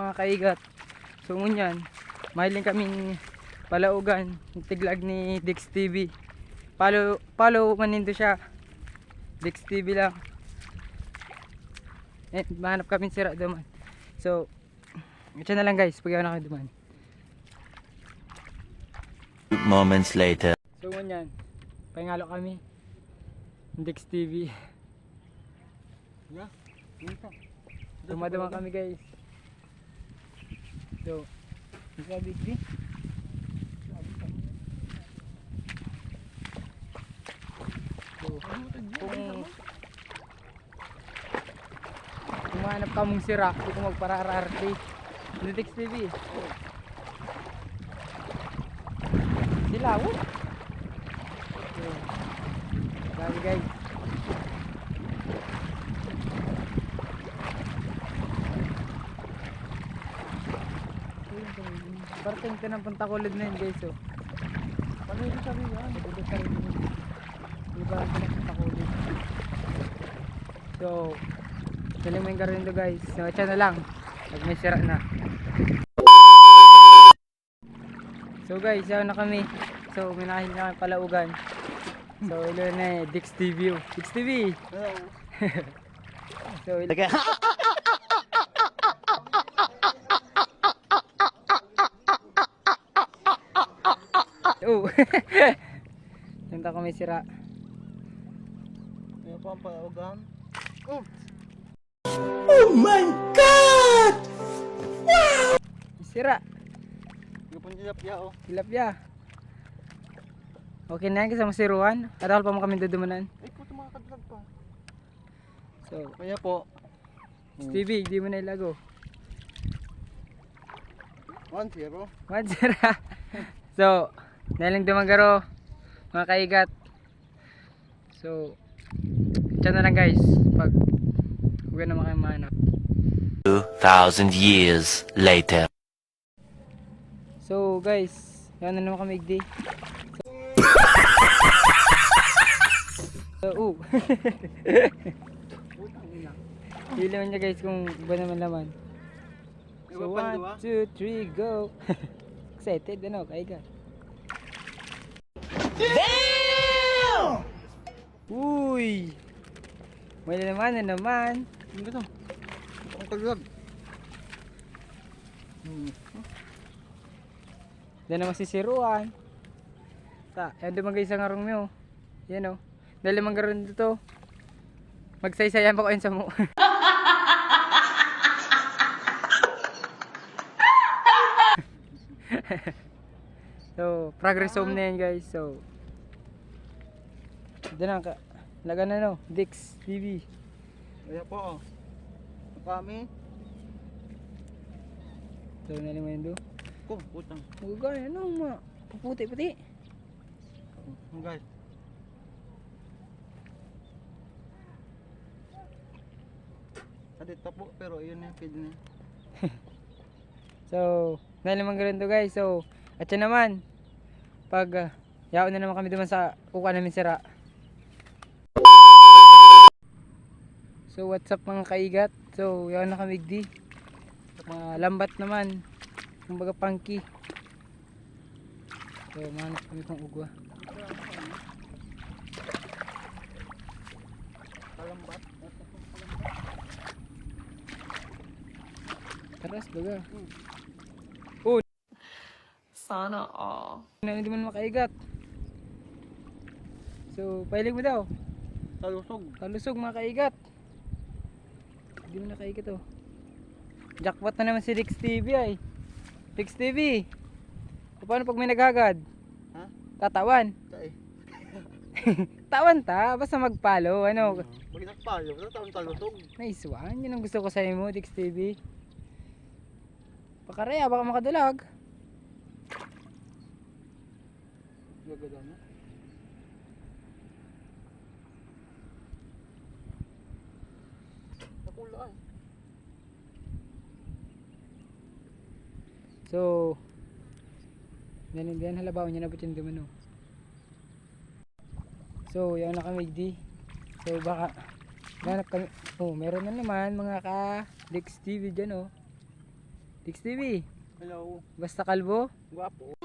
mga kaigat. So ngunyan, mahiling kaming palaugan, yung tiglag ni Dix TV. Follow manindo siya. Dix TV lang. Eh, mahanap kami sira duman. So, ito na lang guys, pag na kayo duman. Moments later. So ngunyan, pahingalo kami. Dix TV. Yeah, dito. Dumadama kami guys. So, isa big D. So, kung mahanap ka mong sira, hindi ko magparararte. Dix TV. Sila, oh. So, dami guys. Parting ito ng puntakulod na yun guys, oh. Ano yung sabi yan? Ito sa rin yun. Diba ito ng puntakulod. So, galing mo yung garindo guys. So, ito na lang. Pag may sira na. So guys, yan na kami. So, minahil na kami palaugan. So, ilo na eh, Dix TV. Dix TV! Hello. So, ilo. Okay. Oh! Nanta kami sira. Kaya pa ang palawagan. Oh! Sira! Gapon tilapia oh. Tilapia. Okay na yan kasi masiruan. Kadahal pa mo kami dudumanan. Ay puto mga kadlag pa. So, Kaya po. Stevie, di mo na ilago. 1-0. Madsira. So, nalang dumagaro mga kaigat. So, ito na lang guys. Pag huwag naman kayo mahanap. 2,000 years later. So guys, yan na naman kami igdi. So, Hilo niya guys kung iba naman laman. So, 1, 2, 3, go! Excited ano, kaigat. Damn! Uy! May na naman. Ano ba ito? Ang kadlag. Yan naman si Siruan. Yan dumagay sa ngarong mo. Yan o. Dahil limang garon dito. Magsaysayan pa ko yun sa mo. So, progress home na yan guys. So, doon na. Laga na no. Dix TV. Kaya po oh. Kami. So, nalimay yun doon. Kung putang. Magagay, ano ma? Puputi-puti. Guys. Dito po pero yun yung feed niya. So, nalimang ganun to guys. So, at yan naman. Pag yaon na naman kami duman sa kuka namin sira. So, what's up mga kaigat? So, yaon na kami di. Mga lambat naman. Kumbaga punky. So, mahanap kami kong ugwa. Kalambat. Taras baga. Sana all. Hindi man makaigat. So, pailig mo daw. Talusog. Kalusog mga kaigat. Hindi mo nakaigat oh. Jackpot na naman si Dix TV ay. Dix TV. Paano pag may naghagad? Ha? Tatawan. Tay. Tawan ta, basta mag-follow. Ano? Pag nagpayo, ito taong talusog. Nice one. Yun ang gusto ko sa mo, Dix TV. Pakaraya, baka makadulag. Gagada na. Nakulaan. So, yan halabaw niya nabot yung dumano. So, yan na kami di. So, baka ganap kami. Oh, meron na naman mga ka Dix TV dyan oh. Dix TV, Hello. basta kalbo. Guwapo.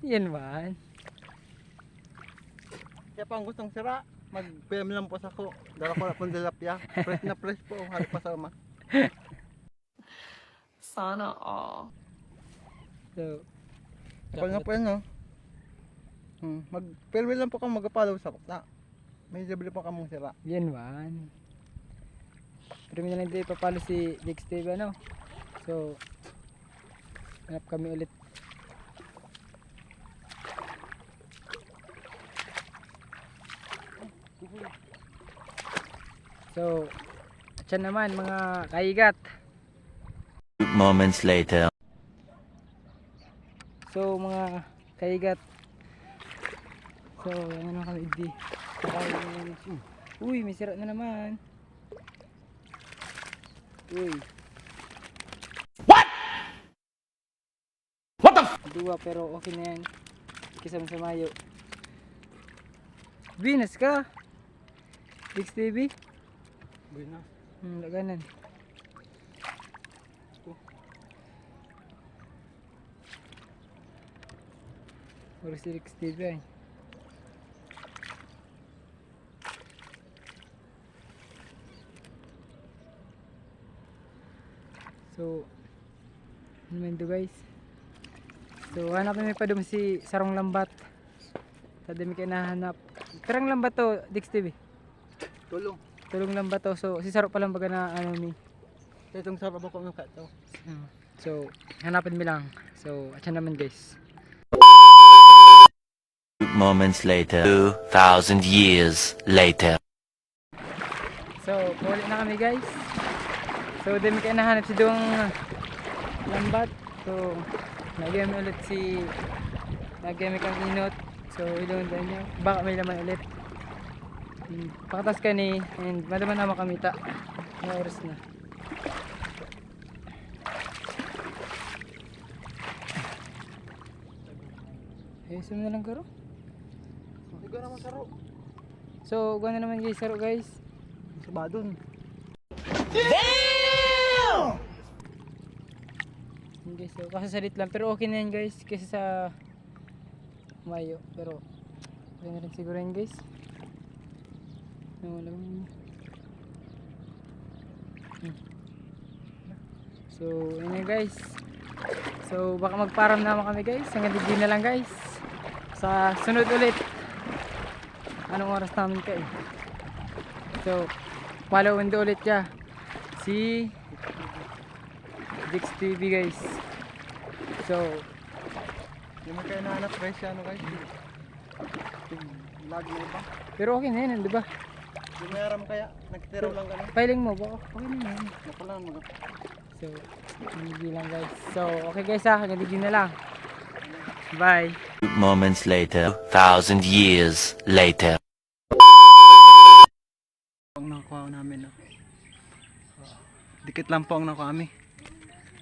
Yan man. Kaya pa ang gustong sira, mag-PM lang po sa ko. Dala ko na pong tilapia. Fresh na fresh po. Hari pa sama. Sana all. So, Kapag nga po yan, no? Mag-farewell lang po kang mag-follow sa bakta. May libre po kamong sira. yan man. Pero na lang din ipapalo si Dix TV ano. So, hanap kami ulit. So, at yan naman mga kaigat. 2 moments later. So mga kaigat. So ano naman kami di. Uy, may sira na naman. Uy. What the Dua pero okay na yan. Kisama sa mayo. Venus ka. Dix TV. Buena. Laganan. Puro si Dix TV ay. So, ano man ito guys? So, hanapin may pa doon si Sarong Lambat. Tadi may kinahanap. Karang lambat to, Dix TV. Tulong. Tulong lambat to. So, si Saro pa lang baga na ano mi. Kaya itong sarap ako ng kato. So, hanapin mi lang. So, at yan naman guys. 2 moments later. 2,000 years later. So, paulit na kami guys. So, dami kayo nahanap si Duwang Lambat. So, nagyan mi ulit si nagyan mi kang inot. So, ilungan tayo nyo. Baka may laman ulit. Pakatas ka ni and madaman na makamita. Mga oras na. Ayusin mo na lang karo. Ikaw naman saro. So, gano'n naman guys, saro guys. Sa badon. Okay, so kasasalit lang pero okay na yan guys kasi sa Mayo pero okay na rin siguro yan guys. No, lang. So yun na guys. So baka magparam naman kami guys. Hanggang di na lang guys. Sa sunod ulit. Anong oras namin kayo? So follow ulit siya. Si Dix TV guys. So, Yung may kayo nahanap guys, ano guys. Lag na iba. pero okay na yan, di ba? Yung mayaram kaya, nagtiro lang kami. Filing mo ba? Okay na yan. Naku lang mga. So, hindi lang guys. So, okay guys ha, hanggang dito na lang. Bye. 2 moments later. 1,000 years later. Ang nakuha namin. No? Dikit lang po ang nakuha kami.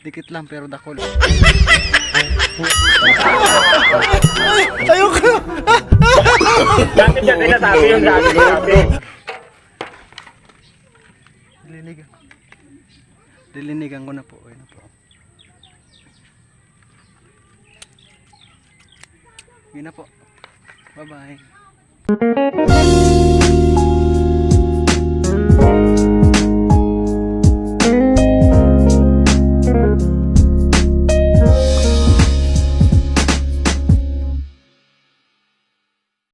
Dikit lang pero dakol. Dati siya sinasabi yung dati sinasabi. Dilinigan. Dilinigan ko na po. Ayun na po. Yun na po. Bye bye.